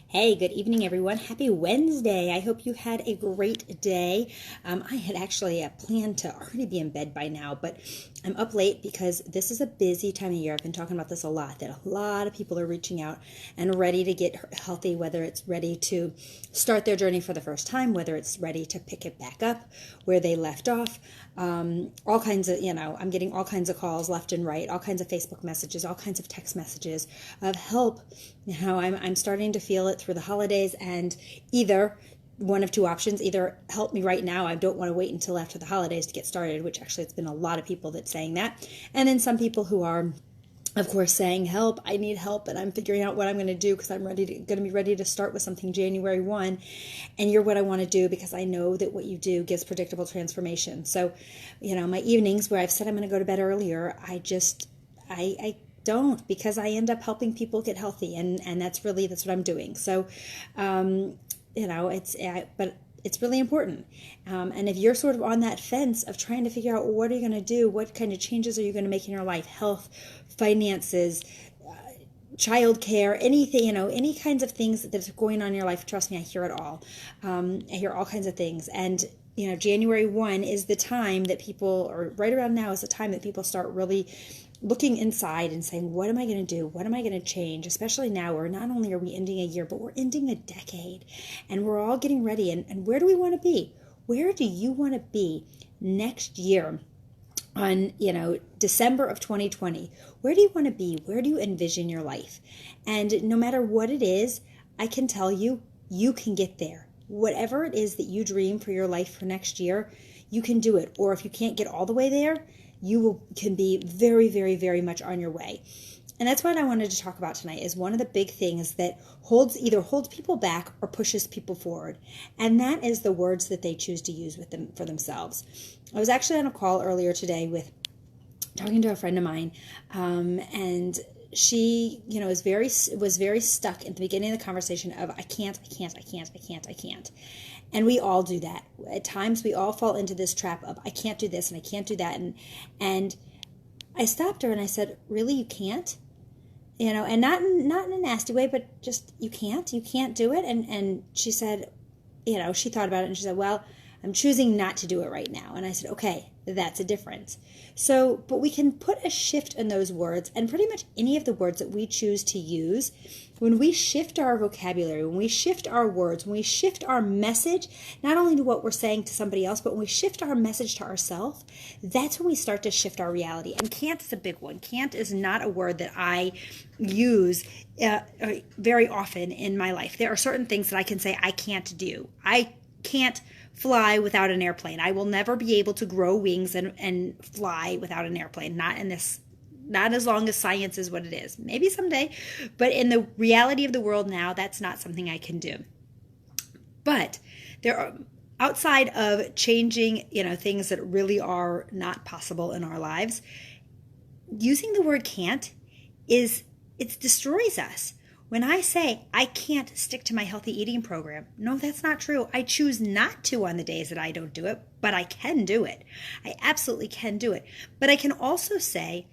Hey, good evening, everyone. Happy Wednesday. I hope you had a great day. I had actually planned to already be in bed by now, but I'm up late because this is a busy time of year. I've been talking about this a lot, that a lot of people are reaching out and ready to get healthy, whether it's ready to start their journey for the first time, whether it's ready to pick it back up where they left off. All kinds of, I'm getting all kinds of calls left and right, all kinds of Facebook messages, all kinds of text messages of help. I'm starting to feel it through the holidays, and either one of two options: either help me right now, I don't want to wait until after the holidays to get started, which actually it's been a lot of people that's saying that, and then some people who are of course saying help, I need help, and I'm figuring out what I'm going to do because I'm going to be ready to start with something January 1, and you're what I want to do because I know that what you do gives predictable transformation. So, my evenings where I've said I'm going to go to bed earlier, I don't, because I end up helping people get healthy, and that's what I'm doing. So, but it's really important. And if you're sort of on that fence of trying to figure out what are you going to do, what kind of changes are you going to make in your life, health, finances, childcare, anything, any kinds of things that's going on in your life, trust me, I hear it all. I hear all kinds of things. And January 1 is the time that people, or right around now is the time that people start really looking inside and saying, what am I going to do? What am I going to change? Especially now, where not only are we ending a year, but we're ending a decade, and we're all getting ready. And where do we want to be? Where do you want to be next year? On December of 2020, where do you want to be? Where do you envision your life? And no matter what it is, I can tell you, you can get there. Whatever it is that you dream for your life for next year, you can do it. Or if you can't get all the way there, can be very, very, very much on your way. And that's what I wanted to talk about tonight, is one of the big things that either holds people back or pushes people forward. And that is the words that they choose to use for themselves. I was actually on a call earlier today talking to a friend of mine, and she, was very stuck at the beginning of the conversation of, I can't. And we all do that. At times we all fall into this trap of, I can't do this and I can't do that. And I stopped her and I said, really, you can't? And not in a nasty way, but just, you can't do it. And she said, she thought about it and she said, well, I'm choosing not to do it right now. And I said, okay, that's a difference. So, but we can put a shift in those words, and pretty much any of the words that we choose to use, when we shift our vocabulary, when we shift our words, when we shift our message, not only to what we're saying to somebody else, but when we shift our message to ourselves, that's when we start to shift our reality. And can't is a big one. Can't is not a word that I use very often in my life. There are certain things that I can say I can't do. I can't fly without an airplane. I will never be able to grow wings and fly without an airplane. Not as long as science is what it is. Maybe someday, but in the reality of the world now, that's not something I can do. But there are, outside of changing, things that really are not possible in our lives, using the word can't it destroys us. When I say I can't stick to my healthy eating program, no, that's not true. I choose not to on the days that I don't do it, but I can do it. I absolutely can do it. But I can also say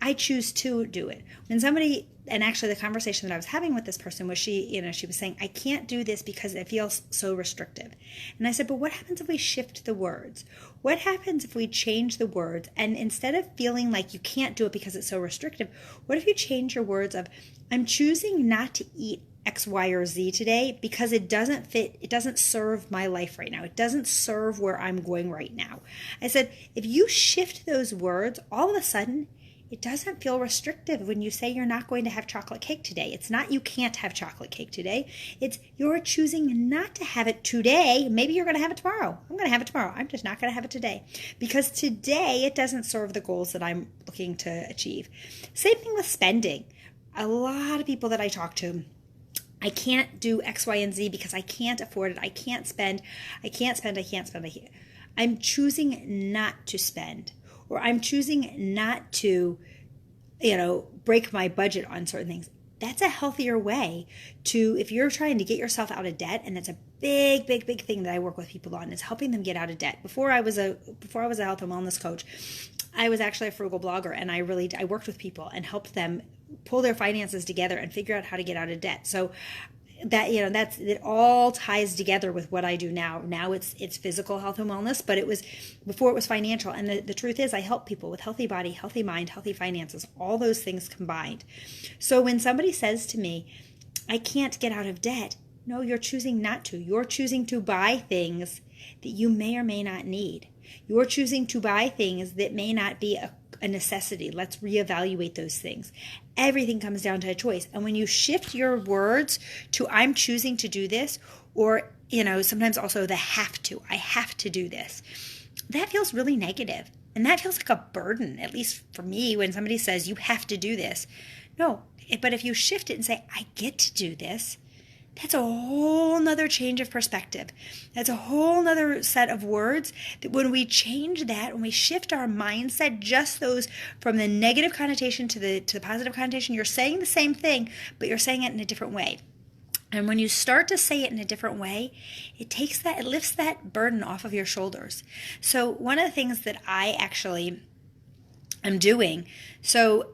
I choose to do it. When somebody, and actually the conversation that I was having with this person was she was saying, I can't do this because it feels so restrictive. And I said, but what happens if we shift the words? What happens if we change the words? And instead of feeling like you can't do it because it's so restrictive, what if you change your words of, I'm choosing not to eat X, Y, or Z today because it doesn't fit, it doesn't serve my life right now. It doesn't serve where I'm going right now. I said, if you shift those words, all of a sudden, it doesn't feel restrictive when you say you're not going to have chocolate cake today. It's not you can't have chocolate cake today. It's you're choosing not to have it today. Maybe you're going to have it tomorrow. I'm going to have it tomorrow. I'm just not going to have it today. Because today it doesn't serve the goals that I'm looking to achieve. Same thing with spending. A lot of people that I talk to, I can't do X, Y, and Z because I can't afford it. I can't spend. I'm choosing not to spend. Or I'm choosing not to, break my budget on certain things. That's a healthier way to, if you're trying to get yourself out of debt, and that's a big, big, big thing that I work with people on, is helping them get out of debt. Before I was a health and wellness coach, I was actually a frugal blogger, and I worked with people and helped them pull their finances together and figure out how to get out of debt. So that, it all ties together with what I do now. Now it's physical health and wellness, but before it was financial. And the truth is, I help people with healthy body, healthy mind, healthy finances, all those things combined. So when somebody says to me, I can't get out of debt, no, you're choosing not to. You're choosing to buy things that you may or may not need. You're choosing to buy things that may not be a necessity. Let's reevaluate those things. Everything comes down to a choice. And when you shift your words to I'm choosing to do this, or, sometimes also the have to, I have to do this, that feels really negative. And that feels like a burden, at least for me, when somebody says you have to do this. No, but if you shift it and say, I get to do this, that's a whole nother change of perspective. That's a whole nother set of words that when we change that, when we shift our mindset, just those from the negative connotation to the positive connotation, you're saying the same thing, but you're saying it in a different way. And when you start to say it in a different way, it lifts that burden off of your shoulders. So one of the things that I actually am doing, so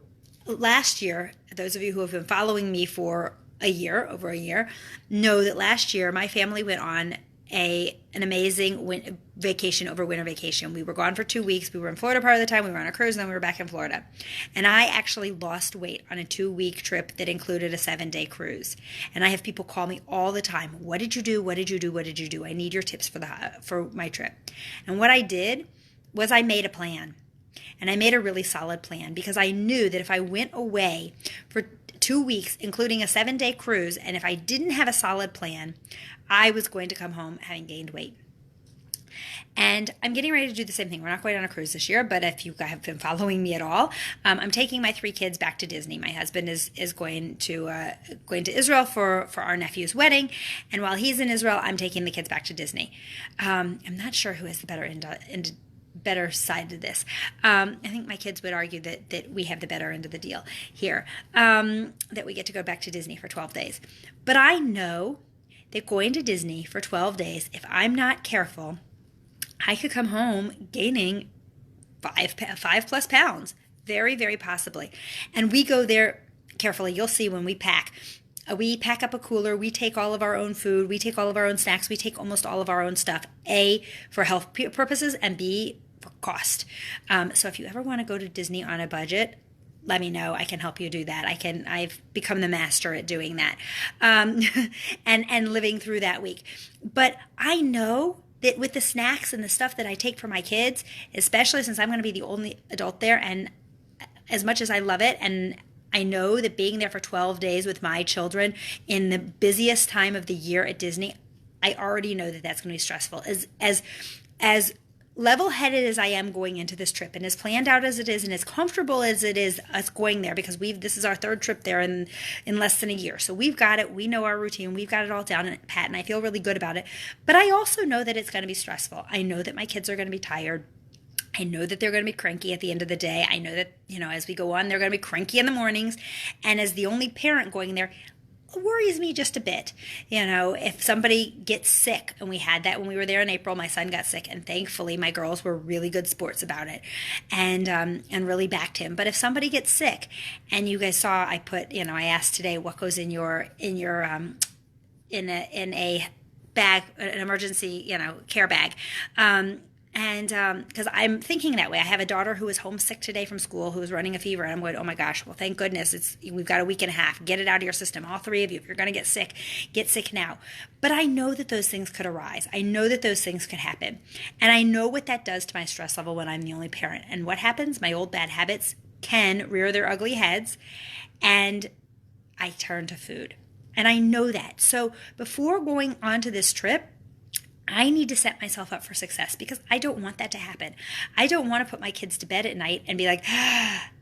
last year, those of you who have been following me for over a year, know that last year my family went on an amazing vacation over winter vacation. We were gone for 2 weeks. We were in Florida part of the time. We were on a cruise, and then we were back in Florida. And I actually lost weight on a 2-week trip that included a 7-day cruise. And I have people call me all the time. What did you do? What did you do? What did you do? I need your tips for my trip. And what I did was I made a plan. And I made a really solid plan because I knew that if I went away for 2 weeks, including a 7-day cruise, and if I didn't have a solid plan, I was going to come home having gained weight. And I'm getting ready to do the same thing. We're not going on a cruise this year, but if you have been following me at all, I'm taking my 3 kids back to Disney. My husband is going to Israel for our nephew's wedding, and while he's in Israel, I'm taking the kids back to Disney. I'm not sure who has the better side to this. I think my kids would argue that we have the better end of the deal here, that we get to go back to Disney for 12 days. But I know that going to Disney for 12 days, if I'm not careful, I could come home gaining 5 plus pounds, very, very possibly. And we go there carefully. You'll see when we pack. We pack up a cooler. We take all of our own food. We take all of our own snacks. We take almost all of our own stuff. A, for health purposes, and B, for cost. So if you ever want to go to Disney on a budget, let me know. I can help you do that. I've become the master at doing that, and living through that week. But I know that with the snacks and the stuff that I take for my kids, especially since I'm going to be the only adult there, and as much as I love it, and I know that being there for 12 days with my children in the busiest time of the year at Disney, I already know that that's going to be stressful. As level-headed as I am going into this trip, and as planned out as it is, and as comfortable as it is us going there, because this is our 3rd trip there in less than a year. So we've got it. We know our routine. We've got it all down and pat, and I feel really good about it. But I also know that it's going to be stressful. I know that my kids are going to be tired. I know that they're going to be cranky at the end of the day. I know that, as we go on, they're going to be cranky in the mornings. And as the only parent going there, it worries me just a bit. If somebody gets sick, and we had that when we were there in April, my son got sick, and thankfully my girls were really good sports about it, and really backed him. But if somebody gets sick, and you guys saw, I put, I asked today what goes in a bag, an emergency, care bag. And because I'm thinking that way. I have a daughter who is homesick today from school, who is running a fever, and I'm going, oh my gosh, well, thank goodness we've got a week and a half. Get it out of your system, all 3 of you. If you're going to get sick now. But I know that those things could arise. I know that those things could happen. And I know what that does to my stress level when I'm the only parent. And what happens? My old bad habits can rear their ugly heads, and I turn to food. And I know that. So before going on to this trip, I need to set myself up for success, because I don't want that to happen. I don't want to put my kids to bed at night and be like,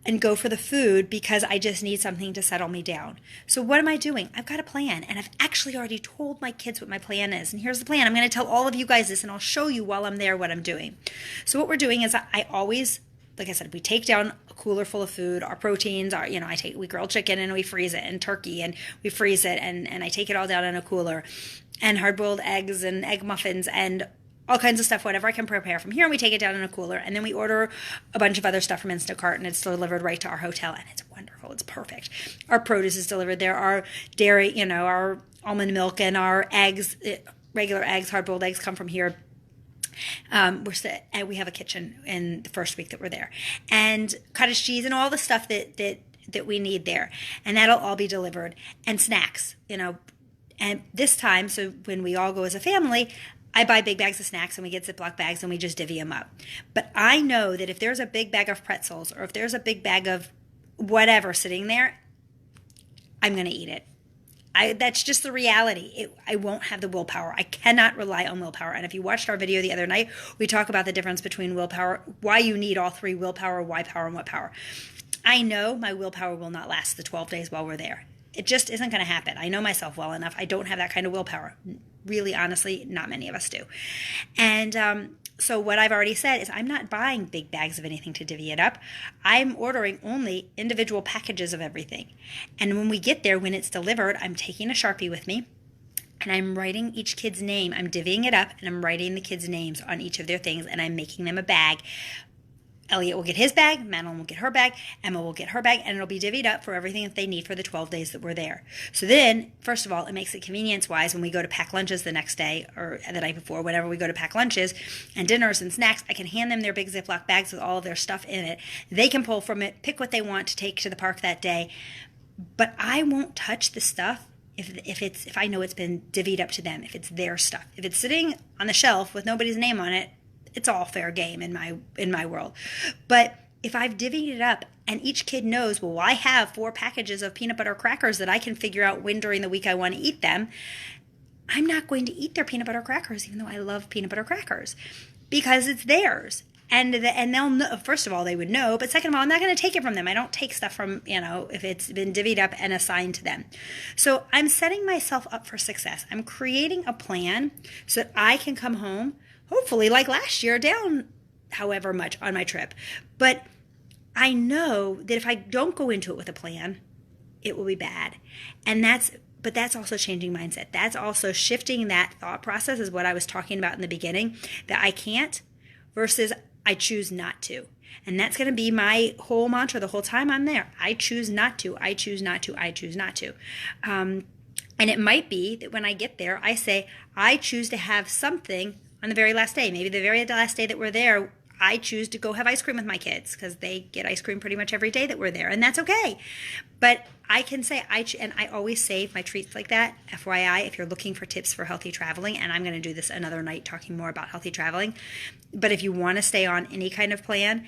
and go for the food because I just need something to settle me down. So what am I doing? I've got a plan, and I've actually already told my kids what my plan is. And here's the plan. I'm going to tell all of you guys this, and I'll show you while I'm there what I'm doing. So what we're doing is I always, like I said, we take down a cooler full of food, our proteins, we grill chicken and we freeze it, and turkey, and we freeze it, and I take it all down in a cooler, and hard-boiled eggs and egg muffins and all kinds of stuff, whatever I can prepare from here, and we take it down in a cooler, and then we order a bunch of other stuff from Instacart, and it's delivered right to our hotel, and it's wonderful. It's perfect. Our produce is delivered there. Our dairy, almond milk, and our eggs, regular eggs, hard-boiled eggs, come from here. We have a kitchen in the first week that we're there, and cottage cheese and all the stuff that we need there, and that'll all be delivered, and snacks, and this time, so when we all go as a family, I buy big bags of snacks and we get Ziploc bags and we just divvy them up. But I know that if there's a big bag of pretzels or if there's a big bag of whatever sitting there, I'm going to eat it. That's just the reality. I won't have the willpower. I cannot rely on willpower. And if you watched our video the other night, we talk about the difference between willpower, why you need all three: willpower, why power, and what power. I know my willpower will not last the 12 days while we're there. It just isn't going to happen. I know myself well enough. I don't have that kind of willpower. Really, honestly, not many of us do. And so what I've already said is I'm not buying big bags of anything to divvy it up. I'm ordering only individual packages of everything. And when we get there, when it's delivered, I'm taking a Sharpie with me and I'm writing each kid's name. I'm divvying it up and I'm writing the kids' names on each of their things and I'm making them a bag. Elliot will get his bag, Madeline will get her bag, Emma will get her bag, and it'll be divvied up for everything that they need for the 12 days that we're there. So then, first of all, it makes it convenience-wise when we go to pack lunches the next day or the night before, whenever we go to pack lunches and dinners and snacks, I can hand them their big Ziploc bags with all of their stuff in it. They can pull from it, pick what they want to take to the park that day, but I won't touch the stuff if I know it's been divvied up to them, if it's their stuff. If it's sitting on the shelf with nobody's name on it, it's all fair game in my world. But if I've divvied it up and each kid knows, well, I have 4 packages of peanut butter crackers that I can figure out when during the week I want to eat them, I'm not going to eat their peanut butter crackers, even though I love peanut butter crackers, because it's theirs. And they'll know, first of all, they would know, but second of all, I'm not going to take it from them. I don't take stuff from, if it's been divvied up and assigned to them. So I'm setting myself up for success. I'm creating a plan so that I can come home, hopefully like last year, down however much on my trip. But I know that if I don't go into it with a plan, it will be bad. But that's also changing mindset. That's also shifting that thought process, is what I was talking about in the beginning, that I can't versus I choose not to. And that's going to be my whole mantra the whole time I'm there. I choose not to. I choose not to. I choose not to. And it might be that when I get there, I say, I choose to have something on the very last day. Maybe the very last day that we're there, I choose to go have ice cream with my kids because they get ice cream pretty much every day that we're there, and that's okay. But I can say, and I always save my treats like that. FYI, if you're looking for tips for healthy traveling, and I'm going to do this another night talking more about healthy traveling, but if you want to stay on any kind of plan,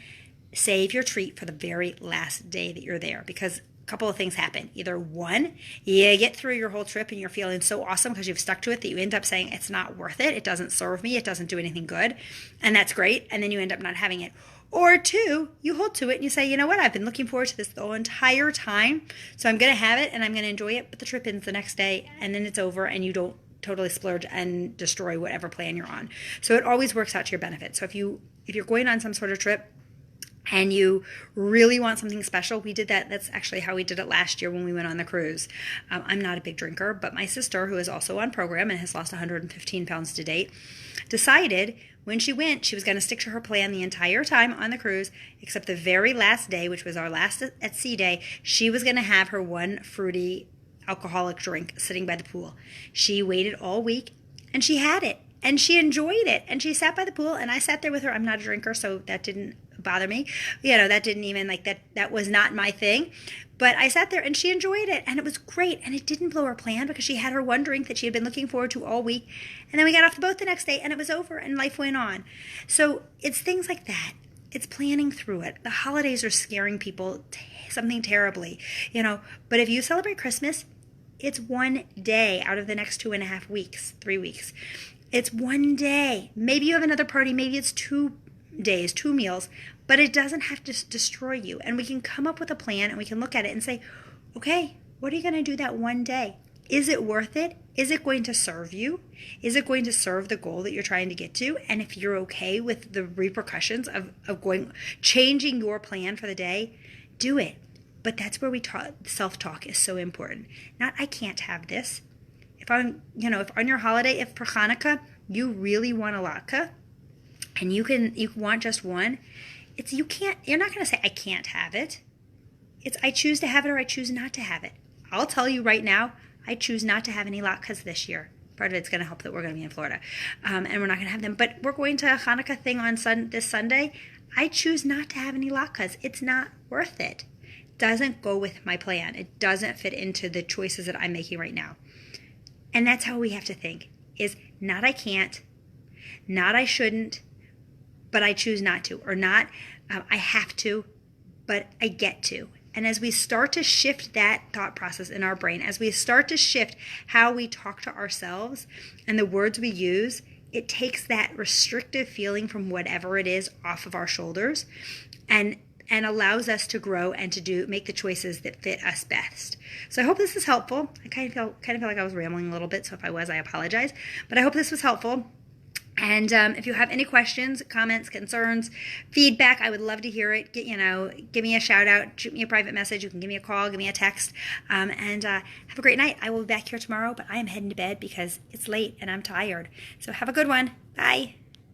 save your treat for the very last day that you're there, because couple of things happen. Either one, you get through your whole trip and you're feeling so awesome because you've stuck to it that you end up saying it's not worth it. It doesn't serve me. It doesn't do anything good. And that's great. And then you end up not having it. Or 2, you hold to it and you say, you know what? I've been looking forward to this the entire time. So I'm going to have it and I'm going to enjoy it. But the trip ends the next day and then it's over and you don't totally splurge and destroy whatever plan you're on. So it always works out to your benefit. So if you're going on some sort of trip and you really want something special, we did that. That's actually how we did it last year when we went on the cruise. I'm not a big drinker, but my sister, who is also on program and has lost 115 pounds to date, decided when she went, she was going to stick to her plan the entire time on the cruise, except the very last day, which was our last at sea day, she was going to have her one fruity alcoholic drink sitting by the pool. She waited all week and she had it and she enjoyed it. And she sat by the pool and I sat there with her. I'm not a drinker, so that didn't bother me. That didn't even that was not my thing. But I sat there and she enjoyed it and it was great. And it didn't blow her plan because she had her one drink that she had been looking forward to all week. And then we got off the boat the next day and it was over and life went on. So it's things like that. It's planning through it. The holidays are scaring people something terribly, but if you celebrate Christmas, it's one day out of the next 2.5 weeks, 3 weeks. It's one day. Maybe you have another party. Maybe it's 2 days, 2 meals, but it doesn't have to destroy you. And we can come up with a plan and we can look at it and say, okay, what are you going to do that one day? Is it worth it? Is it going to serve you? Is it going to serve the goal that you're trying to get to? And if you're okay with the repercussions of changing your plan for the day, do it. But that's where self-talk is so important. Not, I can't have this. If on your holiday, if for Hanukkah, you really want a latke, and you want just one, you're not going to say, I can't have it. It's, I choose to have it or I choose not to have it. I'll tell you right now, I choose not to have any latkes this year. Part of it's going to help that we're going to be in Florida, and we're not going to have them. But we're going to a Hanukkah thing on this Sunday. I choose not to have any latkes. It's not worth it. It doesn't go with my plan. It doesn't fit into the choices that I'm making right now. And that's how we have to think, is not I can't, not I shouldn't, but I choose not to, or not I have to, but I get to. And as we start to shift that thought process in our brain, as we start to shift how we talk to ourselves and the words we use, it takes that restrictive feeling from whatever it is off of our shoulders and allows us to grow and to make the choices that fit us best. So I hope this is helpful. I kind of feel like I was rambling a little bit, so if I was, I apologize. But I hope this was helpful. And if you have any questions, comments, concerns, feedback, I would love to hear it. Give me a shout out, shoot me a private message. You can give me a call, give me a text, and have a great night. I will be back here tomorrow, but I am heading to bed because it's late and I'm tired. So have a good one. Bye.